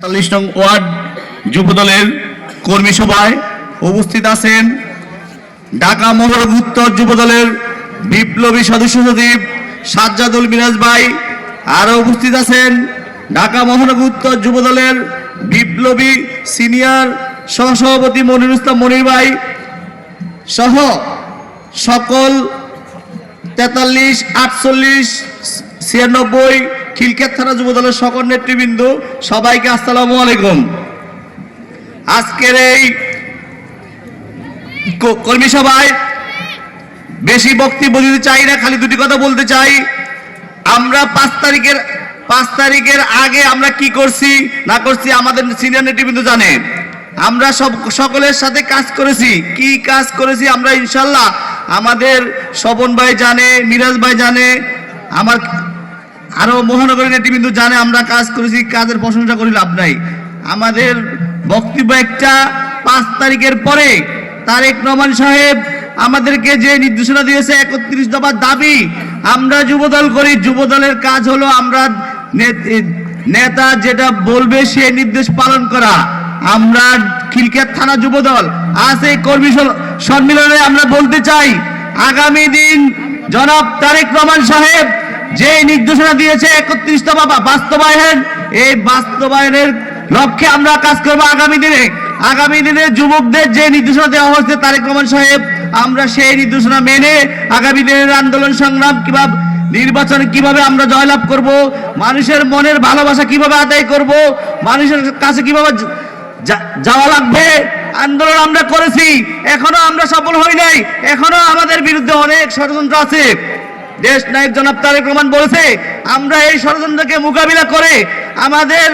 ৪৩ নং ওয়ার্ড যুবদলের কর্মী সভায় উপস্থিত আছেন ঢাকা মহানগর উত্তর যুবদলের বিপ্লবী সদস্য সচিব সাজ্জাদুল মিরাজ ভাই। আরও উপস্থিত আছেন ঢাকা মহানগর উত্তর যুবদলের বিপ্লবী সিনিয়র সহসভাপতি মনিরুল ইসলাম মনির ভাই সহ সকল ৪৩, ৪৮, ৯৬ খিলক্ষেত থানা যুবদলের সকল নেতৃবৃন্দ, সবাইকে আসসালামু আলাইকুম। আজকের এই কর্মী সভায় বেশি বক্তব্য দিতে চাই না, খালি দুটি কথা বলতে চাই। আমরা 5 তারিখের আগে আমরা কি করছি না করছি আমাদের সিনিয়র নেতৃবৃন্দ জানে। আমরা সকলের সাথে কাজ করেছি, কি কাজ করেছি আমরা ইনশাল্লাহ আমাদের স্বপন ভাই জানে, মিরাজ ভাই জানে, আমার আরো মহানগরী নেতৃবৃন্দ জানে আমরা কাজ করেছি। কাজের প্রশংসা করে লাভ নাই। আমাদের বক্তব্য একটা, 5 তারিখের পরে তারেক রহমান সাহেব আমাদেরকে যে নির্দেশনা দিয়েছে 31 দফার দাবি, আমরা যুবদল করি। যুবদলের কাজ হলো আমরা নেতা যেটা বলবে সে নির্দেশ পালন করা। আমরা খিলক্ষেত থানা যুবদল আজ এই কর্মী সম্মেলনে আমরা বলতে চাই, আগামী দিন জনাব তারেক রহমান সাহেব যে নির্দেশনা দিয়েছে 31 দফা বাস্তবায়ন, এই বাস্তবায়নের লক্ষ্যে আমরা কাজ করবো। আগামী দিনে যুবকদের যে নির্দেশনা দেওয়া হয়েছে তারেক রহমান সাহেব, আমরা সেই নির্দেশনা মেনে আগামী দিনের আন্দোলন সংগ্রাম কিভাবে, নির্বাচন কিভাবে আমরা জয়লাভ করব, মানুষের মনের ভালোবাসা কিভাবে আদায় করব, মানুষের কাছে কিভাবে যাওয়া লাগবে, আন্দোলন আমরা করেছি। এখনো আমরা সফল হই নাই, এখনো আমাদের বিরুদ্ধে অনেক ষড়যন্ত্র আছে। দেশ নায়ক জনাব তারেক রহমান বলেছে আমরা এই ষড়যন্ত্রকে মোকাবিলা করে আমাদের